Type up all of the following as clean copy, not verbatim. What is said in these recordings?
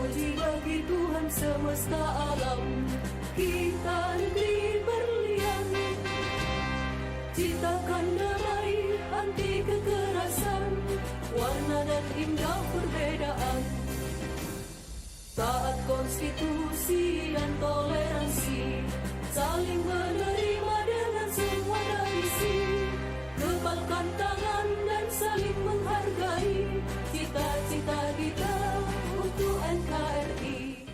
puji bagi Tuhan semesta alam. Kita negeri berlian, ciptakan damai anti kekerasan, warna dan indah perbedaan. Taat konstitusi dan toleransi, saling menerima dengan semua tradisi. Kepalkan tangan dan saling menghargai cita-cita kita untuk NKRI.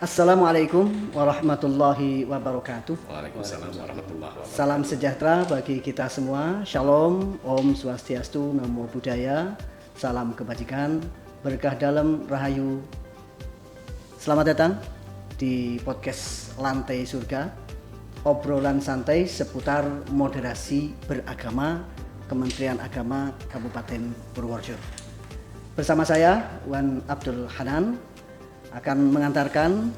Assalamualaikum warahmatullahi wabarakatuh. Waalaikumsalam warahmatullahi wabarakatuh. Salam sejahtera bagi kita semua. Shalom, Om Swastiastu, Namo Buddhaya. Salam kebajikan, berkah dalam, rahayu. Selamat datang di podcast Lantai Surga, obrolan santai seputar moderasi beragama Kementerian Agama Kabupaten Purworejo. Bersama saya, Wan Abdul Hanan, akan mengantarkan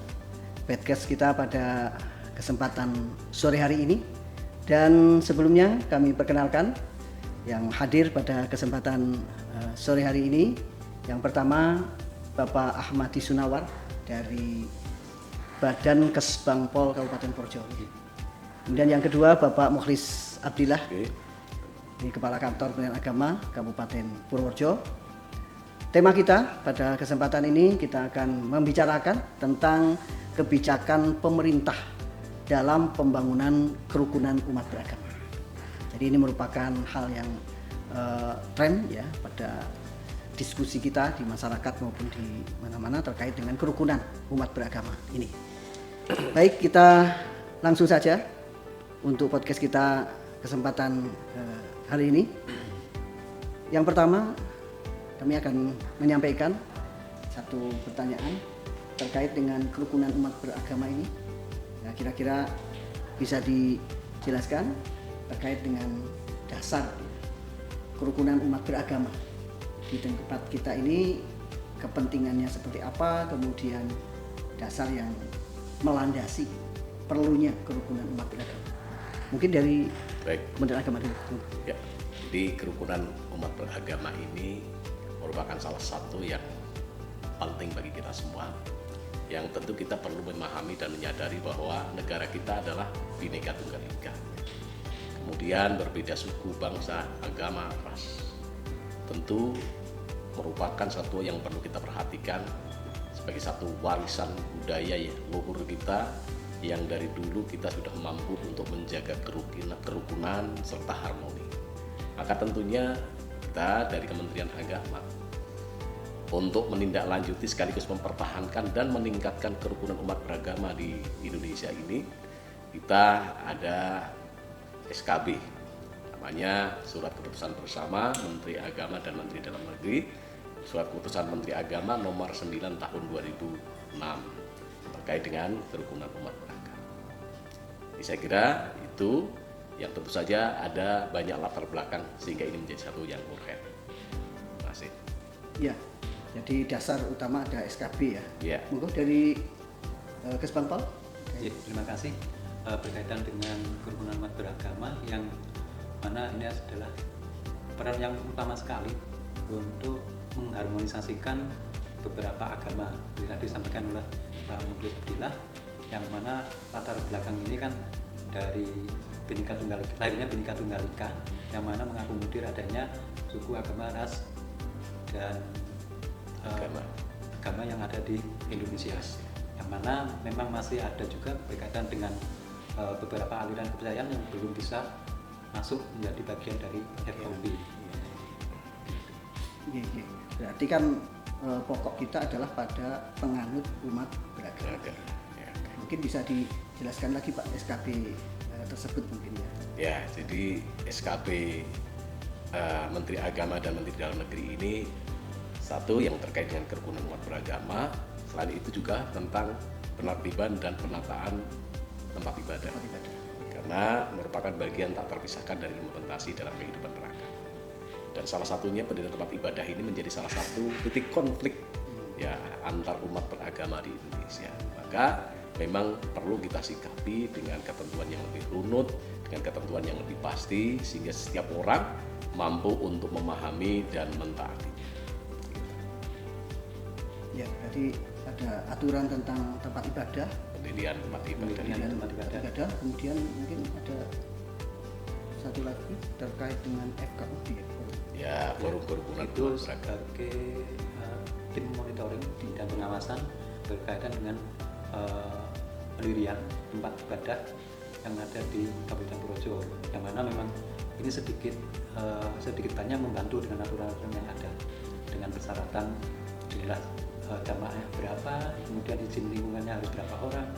podcast kita pada kesempatan sore hari ini. Dan sebelumnya kami perkenalkan yang hadir pada kesempatan sore hari ini. Yang pertama, Bapak Ahmadi Sunawar dari Badan Kesbangpol Kabupaten Purworejo. Kemudian yang kedua, Bapak Mukhlis Abdillah, ini Kepala Kantor Kementerian Agama Kabupaten Purworejo. Tema kita pada kesempatan ini kita akan membicarakan tentang kebijakan pemerintah dalam pembangunan kerukunan umat beragama. Jadi ini merupakan hal yang tren ya pada diskusi kita di masyarakat maupun di mana-mana terkait dengan kerukunan umat beragama ini. Baik, kita langsung saja untuk podcast kita kesempatan hari ini. Yang pertama, kami akan menyampaikan satu pertanyaan terkait dengan kerukunan umat beragama ini. Nah, kira-kira bisa dijelaskan terkait dengan dasar kerukunan umat beragama di tempat kita ini, kepentingannya seperti apa, kemudian dasar yang melandasi perlunya kerukunan umat beragama. Mungkin dari Kementerian Agama dulu. Ya, di kerukunan umat beragama ini merupakan salah satu yang penting bagi kita semua, yang tentu kita perlu memahami dan menyadari bahwa negara kita adalah Bhinneka Tunggal Ika. Kemudian berbeda suku, bangsa, agama, ras. Tentu merupakan satu yang perlu kita perhatikan sebagai satu warisan budaya ya, luhur kita yang dari dulu kita sudah mampu untuk menjaga kerukunan serta harmoni. Maka tentunya kita dari Kementerian Agama untuk menindaklanjuti sekaligus mempertahankan dan meningkatkan kerukunan umat beragama di Indonesia ini, kita ada SKB, namanya Surat Keputusan Bersama Menteri Agama dan Menteri Dalam Negeri, Surat Keputusan Menteri Agama nomor 9 tahun 2006 terkait dengan kerukunan umat beragama. Jadi saya kira itu yang tentu saja ada banyak latar belakang sehingga ini menjadi satu yang urgen. Terima kasih. Ya, jadi dasar utama ada SKB ya. Ya. Monggo dari Kesbangpol. Ya, terima kasih. Berkaitan dengan kerukunan umat beragama yang mana ini adalah peran yang utama sekali untuk mengharmonisasikan beberapa agama. Tadi disampaikan oleh Pak Mukhlis Abdillah, yang mana latar belakang ini kan dari lahirnya Bhinneka Tunggal Ika, yang mana mengakomodir adanya suku, agama, ras, dan agama yang ada di Indonesia, yang mana memang masih ada juga berkaitan dengan beberapa aliran kepercayaan yang belum bisa masuk menjadi bagian dari FOB. Berarti kan pokok kita adalah pada penganut umat beragama. Mungkin bisa dijelaskan lagi Pak SKB tersebut mungkin ya. Ya, jadi SKB Menteri Agama dan Menteri Dalam Negeri ini satu yang terkait dengan kerukunan umat beragama, selain itu juga tentang penertiban dan penataan tempat ibadah. Karena merupakan bagian tak terpisahkan dari implementasi dalam kehidupan beragama. Dan salah satunya pendirian tempat ibadah ini menjadi salah satu titik konflik ya antar umat beragama di Indonesia. Maka memang perlu kita sikapi dengan ketentuan yang lebih runut, dengan ketentuan yang lebih pasti, sehingga setiap orang mampu untuk memahami dan mentaatinya. Ya, berarti ada aturan tentang tempat ibadah, pendirian tempat ibadah. Pendirian tempat ibadah. kemudian mungkin ada satu lagi terkait dengan FKUB ya. Ya, forum kerukunan Itu umat beragama. sebagai tim monitoring dan pengawasan berkaitan dengan pendirian tempat ibadah yang ada di Kabupaten Purworejo, yang mana memang ini sedikit banyak membantu dengan aturan-aturan yang ada, dengan persyaratan jelas jamaahnya berapa, kemudian izin lingkungannya harus berapa orang,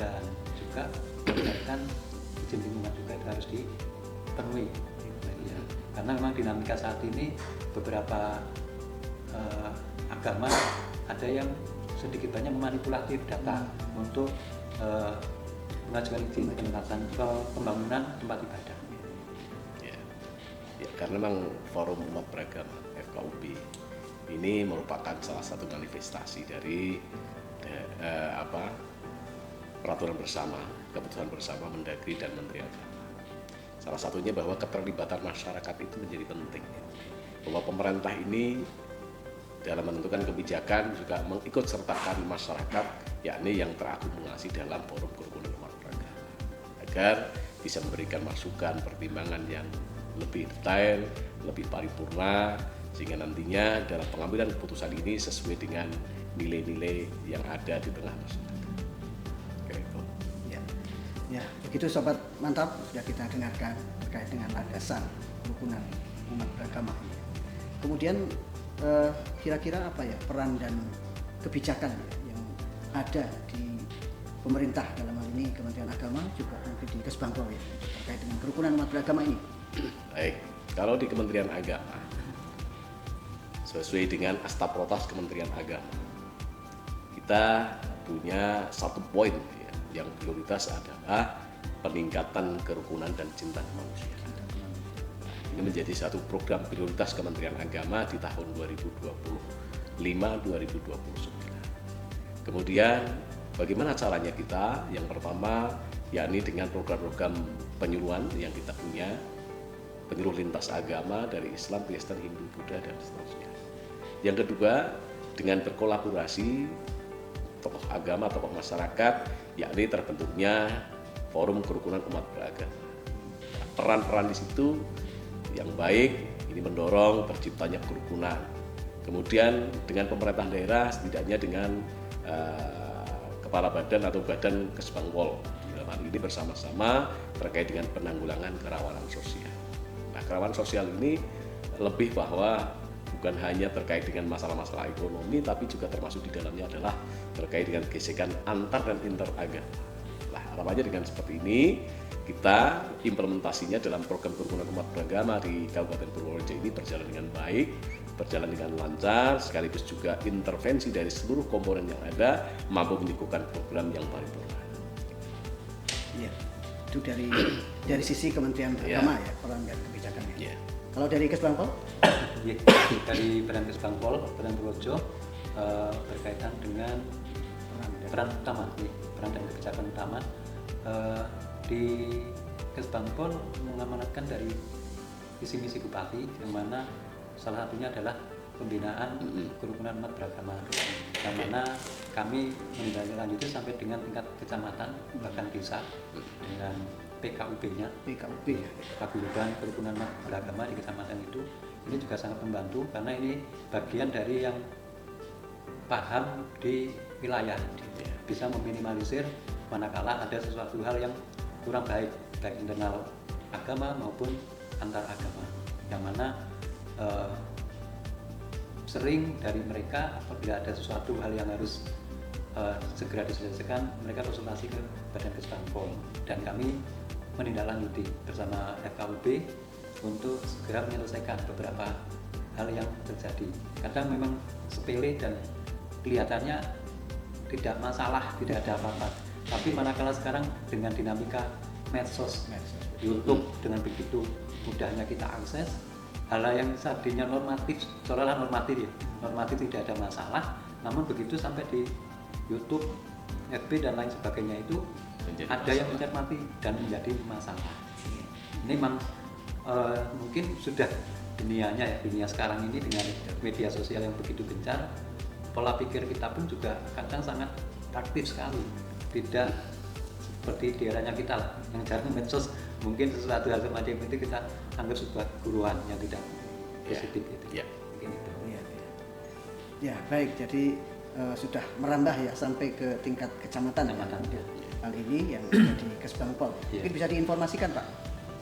dan juga berdasarkan izin lingkungan juga itu harus dipenuhi. Ya, karena memang dinamika saat ini beberapa agama ada yang sedikit banyak memanipulatif data untuk mengajukan izin penempatan pembangunan tempat ibadah. Ya. Ya, karena memang forum umat beragama FKUB ini merupakan salah satu manifestasi dari peraturan bersama, keputusan bersama Mendagri dan Menteri Agama. Salah satunya bahwa keterlibatan masyarakat itu menjadi penting. Bahwa pemerintah ini dalam menentukan kebijakan juga mengikut sertakan masyarakat, yakni yang terakumulasi dalam forum kerukunan umat beragama, agar bisa memberikan masukan, pertimbangan yang lebih detail, lebih paripurna, sehingga nantinya dalam pengambilan keputusan ini sesuai dengan nilai-nilai yang ada di tengah masyarakat. Gitu. Ya, begitu sobat mantap, sudah kita dengarkan terkait dengan landasan kerukunan umat beragama ini. Kemudian kira-kira apa ya peran dan kebijakan yang ada di pemerintah, dalam hal ini Kementerian Agama, juga mungkin di Kesbangpol ya, terkait dengan kerukunan umat beragama ini. Baik, kalau di Kementerian Agama, sesuai dengan Astaprotas Kementerian Agama, kita punya satu poin ya, yang prioritas adalah peningkatan kerukunan dan cinta kemanusiaan. Ini menjadi satu program prioritas Kementerian Agama di tahun 2025-2029. Kemudian bagaimana caranya kita? Yang pertama yakni dengan program-program penyuluhan yang kita punya, penyuluh lintas agama dari Islam, Kristen, Hindu, Buddha, dan seterusnya. Yang kedua, dengan berkolaborasi tokoh agama, tokoh masyarakat, yakni terbentuknya Forum Kerukunan Umat Beragama. Peran-peran di situ yang baik ini mendorong terciptanya kerukunan. Kemudian dengan pemerintah daerah, setidaknya dengan kepala badan atau badan Kesbangpol, dalam hal ini bersama-sama terkait dengan penanggulangan kerawanan sosial. Nah, kerawanan sosial ini lebih bahwa bukan hanya terkait dengan masalah-masalah ekonomi, tapi juga termasuk di dalamnya adalah terkait dengan gesekan antar dan interagama. Nah, harapannya dengan seperti ini, kita implementasinya dalam program kerukunan umat beragama di Kabupaten Purworejo ini berjalan dengan baik, berjalan dengan lancar, sekaligus juga intervensi dari seluruh komponen yang ada mampu menyuguhkan program yang paripurna. Iya, itu dari sisi Kementerian Agama ya, peran dan kebijakannya. Ya. Kalau dari Kesbangpol? Ya, dari Badan Kesbangpol, Badan Purworejo berkaitan dengan peran utama, peran dan kebijakan utama di Kesbangpol mengamanatkan dari visi misi Bupati, yang mana salah satunya adalah pembinaan kerukunan umat beragama, yang mana kami menindaklanjuti sampai dengan tingkat kecamatan bahkan desa dengan PKUB-nya, Paguyuban Kerukunan Umat Beragama di kecamatan itu. Ini juga sangat membantu karena ini bagian dari yang paham di wilayah, bisa meminimalisir manakala ada sesuatu hal yang kurang baik internal agama maupun antar agama, yang mana sering dari mereka apabila ada sesuatu hal yang harus segera diselesaikan, mereka konsultasi ke Badan Kesbangpol, dan kami menindaklanjuti bersama FKUB untuk segera menyelesaikan beberapa hal yang terjadi. Kadang memang sepele dan kelihatannya tidak masalah, tidak ada apa-apa, tapi manakala sekarang dengan dinamika medsos, YouTube, dengan begitu mudahnya kita akses hal yang tadinya normatif, seolah-olah normatif tidak ada masalah, namun begitu sampai di YouTube, FB dan lain sebagainya itu menjadi ada masalah, yang mencermati dan menjadi masalah. Ini memang mungkin sudah dunia sekarang ini dengan media sosial yang begitu gencar, pola pikir kita pun juga kadang sangat praktis sekali, tidak seperti di eranya kita lah, yang jarang medsos, mungkin sesuatu hal semacam itu kita anggap sebuah guruan yang tidak positif itu. Ya. Mungkin itu. Ya, ya baik, jadi sudah merambah ya sampai ke tingkat kecamatan. Kecamatan. Ya. Hal ini yang ada di Kesbangpol. Ya. Mungkin bisa diinformasikan Pak,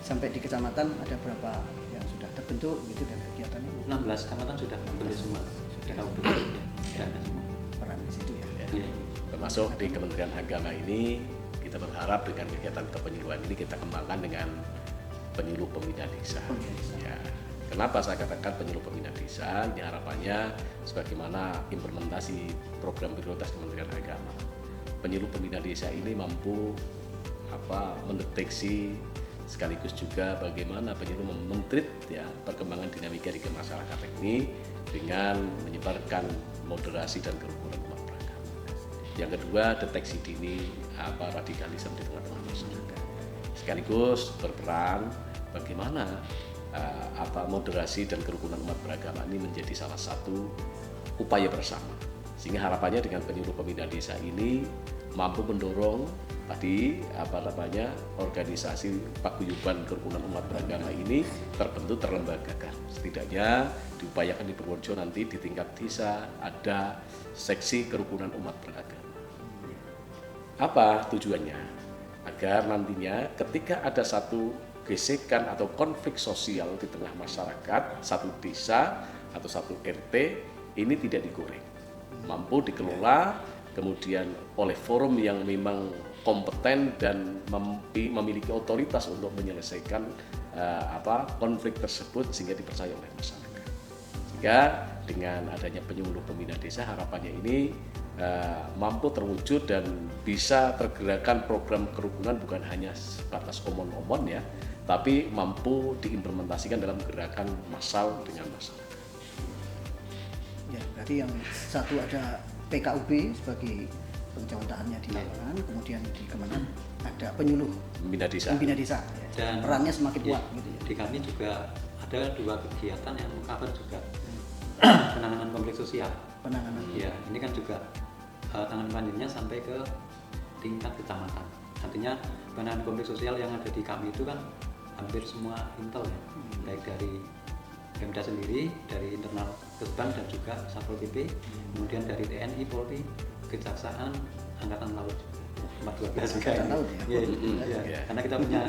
sampai di kecamatan ada berapa yang sudah terbentuk gitu dan kegiatannya 16 kecamatan sudah membentuk semua. Di kabupaten ya, ada semua. peran di situ ya. Ya. Termasuk di Kementerian Agama ini, kita berharap dengan kegiatan kepenyuluhan ini kita kembangkan dengan penyuluh pembina desa. Pembina desa. Ya. Kenapa saya katakan penyuluh pembina desa? Ini harapannya sebagaimana implementasi program prioritas Kementerian Agama. Penyuluh pembina desa ini mampu mendeteksi sekaligus juga bagaimana penyuluh mentreat ya perkembangan dinamika di masyarakat ini dengan menyebarkan moderasi dan kerukunan umat beragama. Yang kedua, deteksi dini radikalisme di tengah-tengah masyarakat. Sekaligus berperan bagaimana moderasi dan kerukunan umat beragama ini menjadi salah satu upaya bersama. Sehingga harapannya dengan penyuluh pembina desa ini mampu mendorong tadi organisasi paguyuban kerukunan umat beragama ini terbentuk, terlembagakan. Setidaknya diupayakan di Purworejo nanti di tingkat desa ada seksi kerukunan umat beragama. Apa tujuannya? Agar nantinya ketika ada satu gesekan atau konflik sosial di tengah masyarakat, satu desa atau satu RT ini tidak digoreng, mampu dikelola kemudian oleh forum yang memang kompeten dan memiliki otoritas untuk menyelesaikan konflik tersebut sehingga dipercaya oleh masyarakat. Sehingga dengan adanya penyuluh pembina desa harapannya ini mampu terwujud dan bisa tergerakkan program kerukunan bukan hanya sebatas omon-omon ya, tapi mampu diimplementasikan dalam gerakan massal dengan masyarakat. Ya, berarti yang satu ada PKUB sebagai pencontohannya di lapangan, kemudian di Kemenang ada penyuluh Pembina desa. ya. Dan perannya semakin kuat gitu ya. Di kami juga ada 2 kegiatan yang mengcover juga penanganan konflik sosial. Penanganan. Ya, ini kan juga tangan lanjutnya sampai ke tingkat kecamatan. Artinya penanganan konflik sosial yang ada di kami itu kan hampir semua intel ya, baik dari Pemda sendiri, dari internal Kesbang dan juga Satpol PP, kemudian dari TNI, Polri, Kejaksaan, Angkatan Laut, 412 juga. Angkatan Laut ya. Iya. Karena kita punya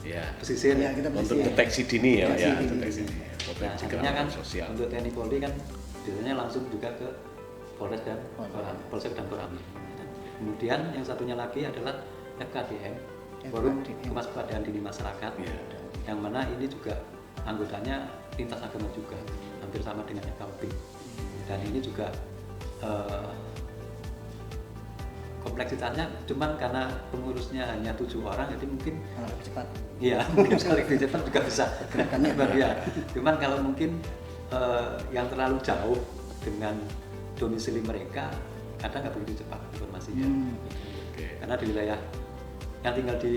Ya. pesisir Ya, kita Untuk pesisir. deteksi dini ya, Deteksi ya, dini. deteksi dini. Nah, Potensi artinya kerawanan kan sosial. untuk TNI Polri kan biasanya langsung juga ke Polres dan Polsek dan Koramil. Kemudian yang satunya lagi adalah FKDM, Forum FKDM. Kewaspadaan Dini Masyarakat, Ya. yang mana ini juga anggotanya lintas agama juga, hampir sama dengan FKUB. Dan ini juga kompleksitasnya cuman karena pengurusnya hanya 7 orang, jadi mungkin Lebih cepat. iya mungkin sekali lebih cepat juga bisa Gerakannya. ya. Cuman kalau mungkin yang terlalu jauh dengan domisili mereka kadang nggak begitu cepat informasinya. Oke. Karena di wilayah yang tinggal di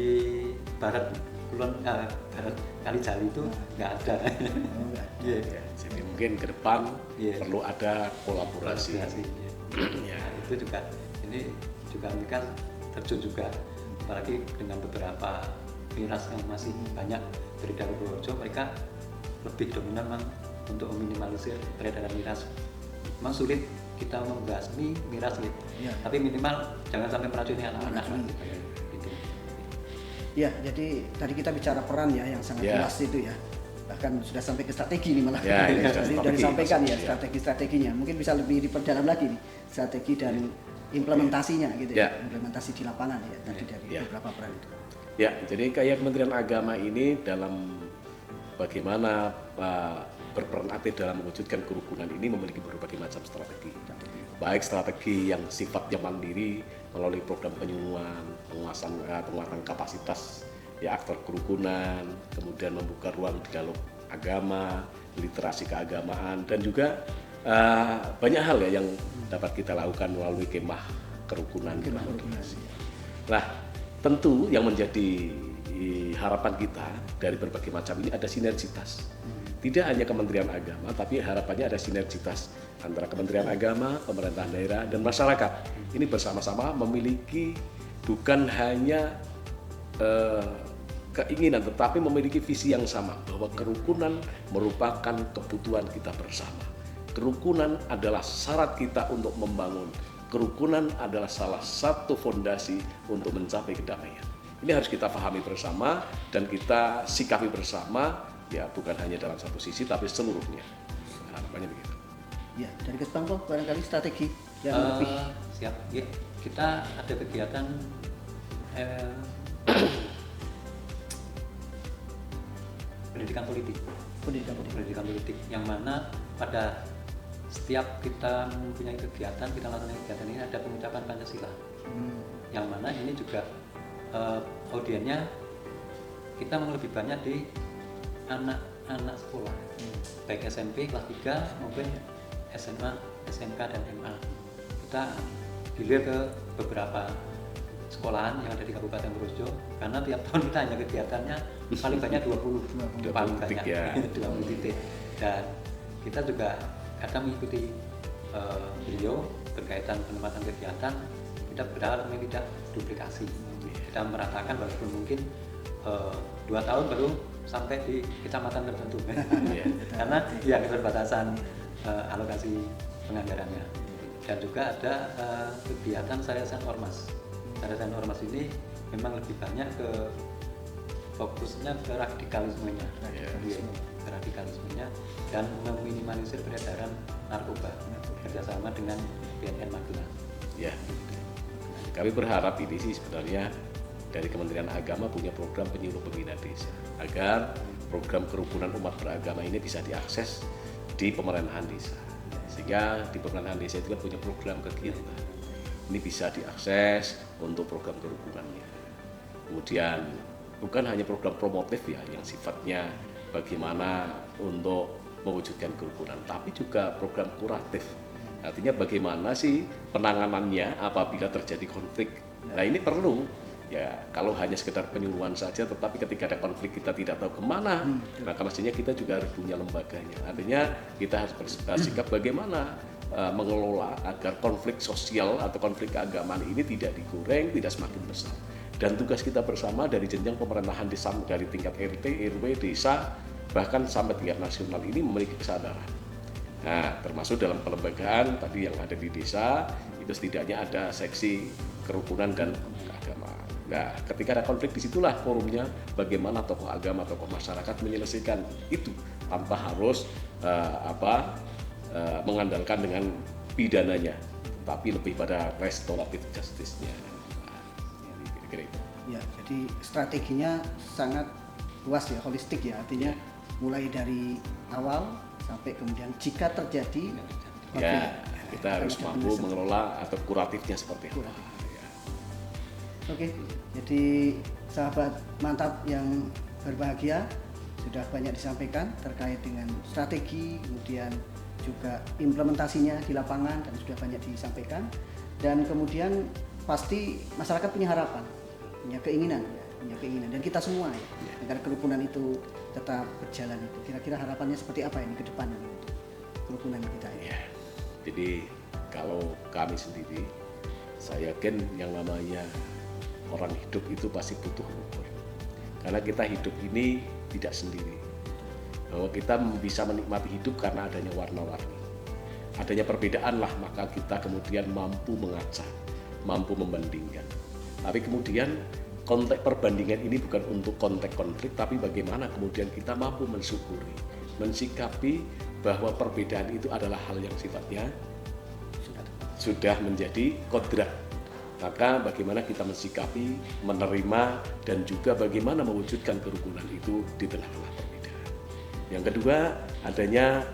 barat kulon barat Kalijali itu nggak ada. Oh, enggak. Iya. Ya, jadi mungkin ke depan Iya. perlu ada kolaborasi. Kolaborasi, iya. Ya. Nah, itu juga ini juga ini kan terjun juga, apalagi dengan beberapa miras yang masih banyak beredar di Purworejo, mereka lebih dominan memang untuk meminimalisir peredaran miras. Memang sulit kita membasmi miras gitu, Iya. tapi minimal jangan sampai meracuni anak-anak lah, Meracuni. gitu. Ya, jadi tadi kita bicara peran ya yang sangat Ya. jelas itu ya. Bahkan sudah sampai ke strategi nih malah. Ya, ini sudah Jadi strategi, disampaikan ya maksudnya. strategi-strateginya. Mungkin bisa lebih diperdalam lagi nih strategi dan implementasinya gitu ya. Ya. Implementasi di lapangan ya tadi dari Ya. beberapa peran itu. Ya, jadi kayak Kementerian Agama ini dalam bagaimana berperan aktif dalam mewujudkan kerukunan ini memiliki berbagai macam strategi. Baik strategi yang sifatnya mandiri melalui program penyuluhan, penguatan kapasitas ya aktor kerukunan, kemudian membuka ruang dialog agama, literasi keagamaan, dan juga banyak hal ya yang dapat kita lakukan melalui kemah kerukunan dan moderasi. Nah, tentu yang menjadi harapan kita dari berbagai macam ini ada sinergitas. Tidak hanya Kementerian Agama, tapi harapannya ada sinergitas antara Kementerian Agama, pemerintah daerah, dan masyarakat. Ini bersama-sama memiliki bukan hanya keinginan, tetapi memiliki visi yang sama, bahwa kerukunan merupakan kebutuhan kita bersama. Kerukunan adalah syarat kita untuk membangun. Kerukunan adalah salah satu fondasi untuk mencapai kedamaian. Ini harus kita pahami bersama dan kita sikapi bersama, ya bukan hanya dalam satu sisi, tapi seluruhnya. Harapannya begitu. Ya, dari Ketbangko barangkali strategi yang lebih. Siap, ya. Kita ada kegiatan pendidikan politik. Pendidikan politik yang mana pada setiap kita mempunyai kegiatan, kita lakukan kegiatan ini ada pengucapan Pancasila. Yang mana ini juga audiennya kita mau lebih banyak di anak-anak sekolah, baik SMP kelas 3 maupun SMA, SMK dan MA. Kita gilir ke beberapa sekolahan yang ada di Kabupaten Projo, karena tiap tahun kita hanya kegiatannya paling banyak 20 paling banyak ya. 20 titik. Dan kita juga kadang mengikuti beliau berkaitan penempatan kegiatan. Kita berharap ini tidak duplikasi, kita meratakan walaupun mungkin 2 tahun baru sampai di kecamatan tertentu karena ya keterbatasan alokasi penganggarannya. Dan juga ada kegiatan Yayasan Ormas. Yayasan Ormas ini memang lebih banyak ke fokusnya ke radikalismenya, ke radikalismenya dan meminimalisir peredaran narkoba kerjasama dengan BNN Magelang. Ya, kami berharap ini sih sebenarnya dari Kementerian Agama punya program penyuluh pembina desa agar program kerukunan umat beragama ini bisa diakses di pemerintahan desa. Sehingga di pemerintahan desa itu kan punya program kegiatan. Ini bisa diakses untuk program kerukunannya. Kemudian bukan hanya program promotif ya yang sifatnya bagaimana untuk mewujudkan kerukunan, tapi juga program kuratif. Artinya bagaimana sih penanganannya apabila terjadi konflik. Nah ini perlu ya, kalau hanya sekedar penyuluhan saja, tetapi ketika ada konflik kita tidak tahu kemana, maka mestinya kita juga harus punya lembaganya. Artinya kita harus bersikap bagaimana mengelola agar konflik sosial atau konflik keagamaan ini tidak digoreng, tidak semakin besar. Dan tugas kita bersama dari jenjang pemerintahan desa, dari tingkat RT, RW, desa, bahkan sampai tingkat nasional ini memiliki kesadaran. Nah, termasuk dalam pelembagaan tadi yang ada di desa, itu setidaknya ada seksi kerukunan dan keagamaan. Nah, ketika ada konflik disitulah forumnya bagaimana tokoh agama, tokoh masyarakat menyelesaikan itu tanpa harus mengandalkan dengan pidananya, tapi lebih pada restoratif justice-nya. Nah, kira-kira itu. Ya, jadi strateginya sangat luas ya, holistik ya, artinya mulai dari awal sampai kemudian jika terjadi konflik, ya kita harus mampu mengelola atau kuratifnya seperti apa. Ya. Oke, jadi sahabat mantap yang berbahagia, sudah banyak disampaikan terkait dengan strategi, kemudian juga implementasinya di lapangan dan sudah banyak disampaikan. Dan kemudian pasti masyarakat punya harapan, punya keinginan, dan kita semua ya, agar kerukunan itu tetap berjalan itu. Kira-kira harapannya seperti apa ini ke depan untuk kerukunan kita ya? Ya. Jadi kalau kami sendiri, saya yakin yang namanya orang hidup itu pasti butuh rukun. Karena kita hidup ini tidak sendiri. Bahwa kita bisa menikmati hidup karena adanya warna-warni. Adanya perbedaan lah, maka kita kemudian mampu mengaca, mampu membandingkan. Tapi kemudian konteks perbandingan ini bukan untuk konteks konflik, tapi bagaimana kemudian kita mampu mensyukuri, mensikapi bahwa perbedaan itu adalah hal yang sifatnya sudah menjadi kodrat. Maka bagaimana kita mensikapi, menerima, dan juga bagaimana mewujudkan kerukunan itu di tengah-tengah perbedaan. Yang kedua, adanya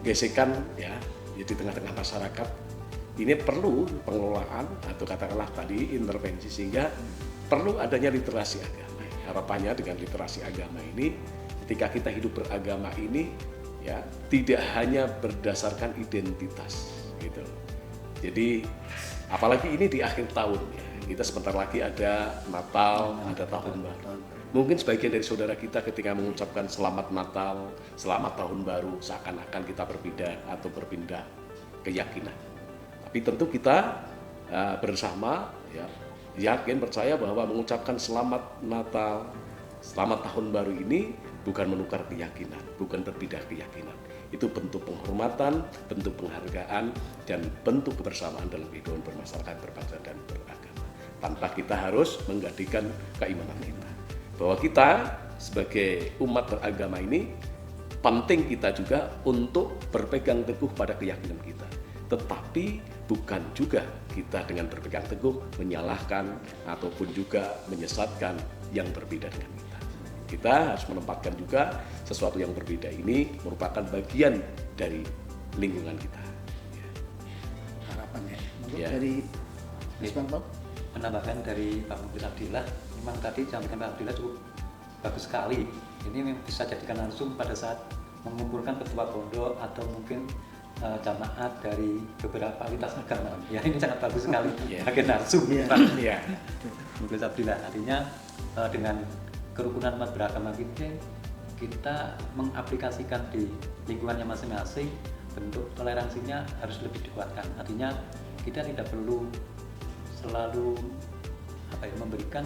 gesekan ya di tengah-tengah masyarakat. Ini perlu pengelolaan atau katakanlah tadi intervensi, sehingga perlu adanya literasi agama. Harapannya dengan literasi agama ini, ketika kita hidup beragama ini, ya tidak hanya berdasarkan identitas, gitu. Jadi apalagi ini di akhir tahun, ya, kita sebentar lagi ada Natal, ada Tahun Baru. Mungkin sebagian dari saudara kita ketika mengucapkan Selamat Natal, Selamat Tahun Baru, seakan-akan kita berbeda atau berpindah keyakinan. Tapi tentu kita bersama ya yakin percaya bahwa mengucapkan selamat Natal, selamat tahun baru ini bukan menukar keyakinan, bukan berpindah keyakinan. Itu bentuk penghormatan, bentuk penghargaan, dan bentuk kebersamaan dalam kehidupan bermasyarakat, berbangsa, dan beragama. Tanpa kita harus menggantikan keimanan kita. Bahwa kita sebagai umat beragama ini penting kita juga untuk berpegang teguh pada keyakinan kita. Tetapi bukan juga kita dengan berpegang teguh menyalahkan ataupun juga menyesatkan yang berbeda dengan kita. Kita harus menempatkan juga sesuatu yang berbeda ini merupakan bagian dari lingkungan kita. Harapannya. Ya. Dari Mas Bang Paul? Menambahkan dari Pak Mubis Abdillah, memang tadi disampaikan Pak Abdillah cukup bagus sekali. Ini memang bisa jadikan langsung pada saat mengumpulkan ketua pondok atau mungkin jamaat dari beberapa lintas agama. Ya, ini sangat bagus sekali. Agen langsung Pak Mubis Abdillah. Artinya dengan kerukunan umat beragama kita mengaplikasikan di lingkungannya masing-masing, bentuk toleransinya harus lebih dikuatkan. Artinya kita tidak perlu selalu memberikan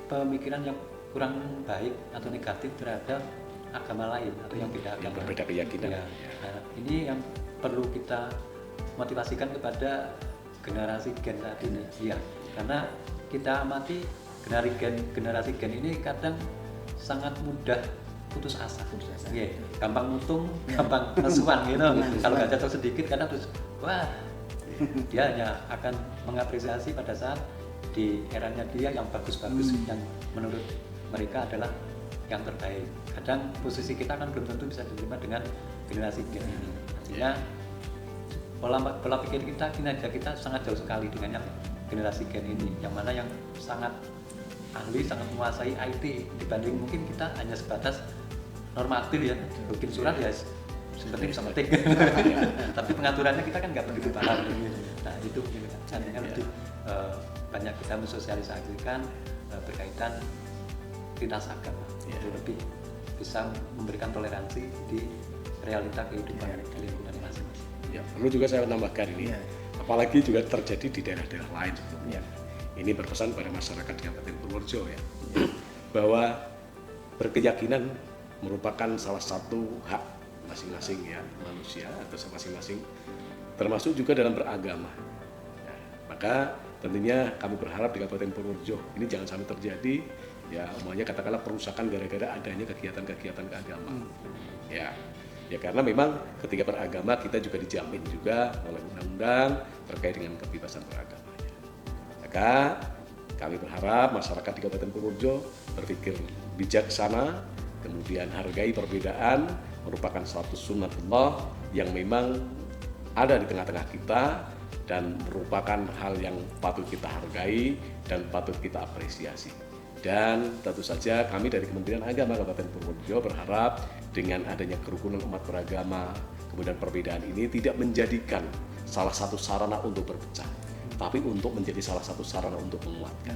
pemikiran yang kurang baik atau negatif terhadap agama lain atau yang beda yang agama. berbeda keyakinan. Ya. Nah, ini yang perlu kita motivasikan kepada generasi Gen saat ini. Ya, karena kita amati generasi Gen ini kadang sangat mudah putus asa. Yeah. Gampang mutung, gampang nesuan gitu. Kalau nggak jatuh sedikit kadang terus wah, dia hanya akan mengapresiasi pada saat di eranya dia yang bagus-bagus, yang menurut mereka adalah yang terbaik. Kadang posisi kita kan belum tentu bisa diterima dengan generasi Gen ini. Artinya pola pikir kita, kinerja kita sangat jauh sekali dengan yang generasi Gen ini, yang mana yang sangat ahli, sangat menguasai IT dibanding mungkin kita hanya sebatas normatif ya, bikin surat ya seperti bisa metik. Tapi pengaturannya kita kan nggak begitu paham. Nah itu mungkin caranya lebih banyak kita mensosialisasikan berkaitan lintas agama, itu lebih bisa memberikan toleransi di realita kehidupan di lingkungan masing-masing. Ya, perlu juga saya menambahkan ini, apalagi juga terjadi di daerah-daerah lain sebetulnya. Ini berpesan pada masyarakat di Kabupaten Purworejo ya, bahwa berkeyakinan merupakan salah satu hak masing-masing ya manusia atau masing-masing, termasuk juga dalam beragama. Nah, maka tentunya kami berharap di Kabupaten Purworejo ini jangan sampai terjadi ya, umumnya katakanlah perusakan gara-gara adanya kegiatan-kegiatan keagamaan. Ya karena memang ketika beragama kita juga dijamin juga oleh undang-undang terkait dengan kebebasan beragama. Maka kami berharap masyarakat di Kabupaten Purworejo berpikir bijaksana, kemudian hargai perbedaan, merupakan suatu sunnatullah yang memang ada di tengah-tengah kita dan merupakan hal yang patut kita hargai dan patut kita apresiasi. Dan tentu saja kami dari Kementerian Agama Kabupaten Purworejo berharap dengan adanya kerukunan umat beragama, kemudian perbedaan ini tidak menjadikan salah satu sarana untuk berpecah, tapi untuk menjadi salah satu sarana untuk menguatkan.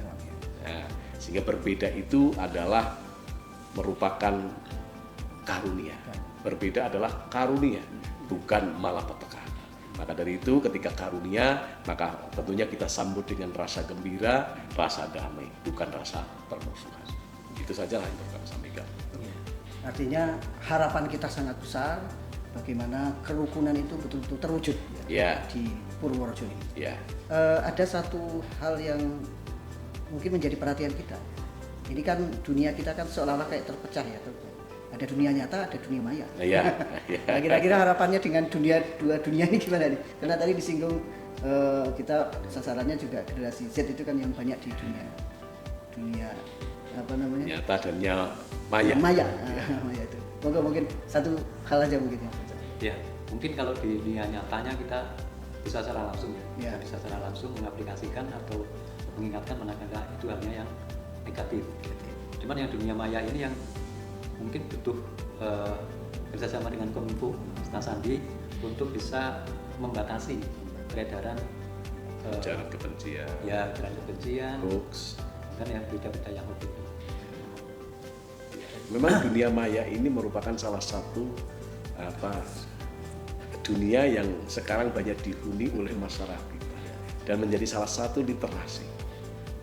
Nah, sehingga berbeda itu adalah merupakan karunia. Berbeda adalah karunia, bukan malah petaka. Maka dari itu ketika karunia, maka tentunya kita sambut dengan rasa gembira, rasa damai, bukan rasa permusuhan. Itu saja yang perlu kami sampaikan. Artinya harapan kita sangat besar, bagaimana kerukunan itu betul-betul terwujud di Purworejo ini. Ada satu hal yang mungkin menjadi perhatian kita. Ini kan dunia kita kan seolah-olah kayak terpecah ya. Ada dunia nyata, ada dunia maya. Nah, kira-kira harapannya dengan dua dunia ini gimana nih? Karena tadi disinggung kita sasarannya juga generasi Z itu kan yang banyak di dunia apa namanya? Nyata dan maya. Maya itu. Mungkin satu hal aja mungkin. Ya, mungkin kalau di dunia nyatanya kita bisa secara langsung, bisa secara langsung mengaplikasikan atau mengingatkan manakala itu hanya yang negatif. Cuman yang dunia maya ini yang mungkin butuh bersama dengan Kominfo, Mas Sandi untuk bisa membatasi peredaran ujaran kebencian, ujaran kebencian, hoax, dan ya berita-berita yang hoax itu. Memang dunia maya ini merupakan salah satu dunia yang sekarang banyak dihuni oleh masyarakat kita dan menjadi salah satu literasi.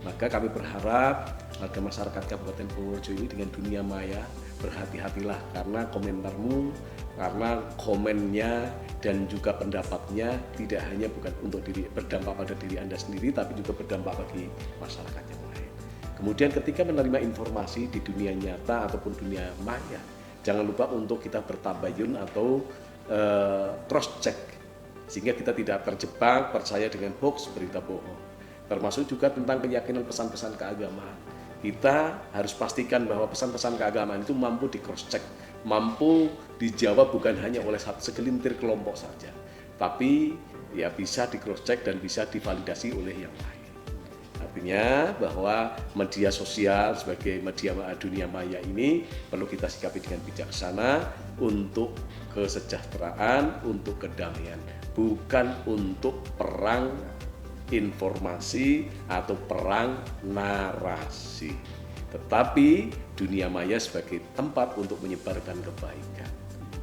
Maka kami berharap warga masyarakat Kabupaten Purworejo ini dengan dunia maya berhati-hatilah, karena komentarmu, karena komennya dan juga pendapatnya tidak hanya bukan untuk berdampak pada diri Anda sendiri, tapi juga berdampak bagi masyarakat yang lain. Kemudian ketika menerima informasi di dunia nyata ataupun dunia maya, jangan lupa untuk kita bertabayun atau cross check, sehingga kita tidak terjebak percaya dengan hoax, berita bohong. Termasuk juga tentang keyakinan pesan-pesan keagamaan. Kita harus pastikan bahwa pesan-pesan keagamaan itu mampu di cross check, mampu dijawab bukan hanya oleh segelintir kelompok saja, tapi ya bisa di cross check dan bisa divalidasi oleh yang lain. Artinya bahwa media sosial sebagai media dunia maya ini perlu kita sikapi dengan bijaksana untuk kesejahteraan, untuk kedamaian, bukan untuk perang informasi atau perang narasi, tetapi dunia maya sebagai tempat untuk menyebarkan kebaikan.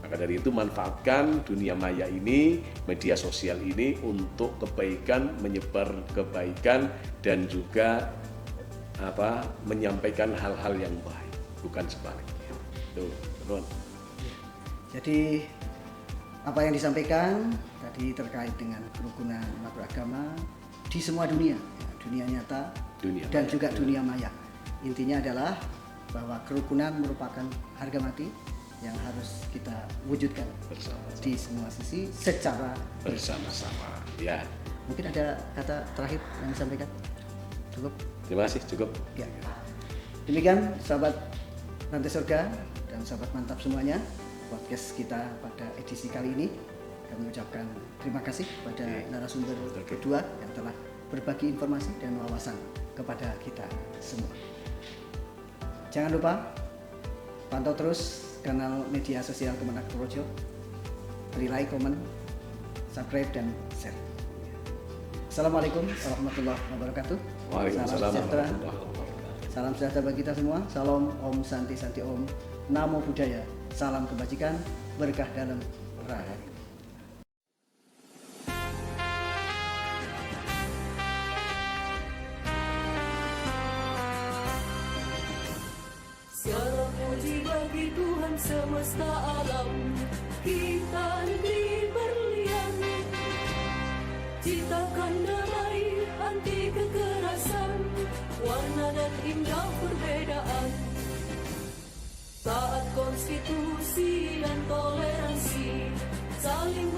Maka dari itu manfaatkan dunia maya ini, media sosial ini untuk kebaikan, menyebar kebaikan dan juga menyampaikan hal-hal yang baik, bukan sebaliknya. Tuh, teman. Jadi apa yang disampaikan tadi terkait dengan kerukunan umat beragama di semua dunia, dunia nyata dan maya, juga dunia maya. Intinya adalah bahwa kerukunan merupakan harga mati yang harus kita wujudkan bersama-sama di semua sisi secara bersama-sama. Ya. Mungkin ada kata terakhir yang disampaikan? Cukup? Terima kasih, cukup. Ya. Demikian sahabat Rantai Surga dan sahabat mantap semuanya, podcast kita pada edisi kali ini. Kami ucapkan terima kasih kepada narasumber kedua yang telah berbagi informasi dan wawasan kepada kita semua. Jangan lupa pantau terus kanal media sosial Kemenak Purworejo, beri like, komen, subscribe dan share. Assalamualaikum warahmatullahi wabarakatuh. Waalaikumsalam warahmatullahi wabarakatuh. Salam sejahtera bagi kita semua. Salam Om Santi Santi Om. Namo Buddhaya. Salam kebajikan, berkah dalam rahayu. Segala puji bagi Tuhan semesta alam, kita negeri berlian, ciptakan damai anti kekerasan, warna dan indah perbedaan, taat konstitusi dan toleransi, saling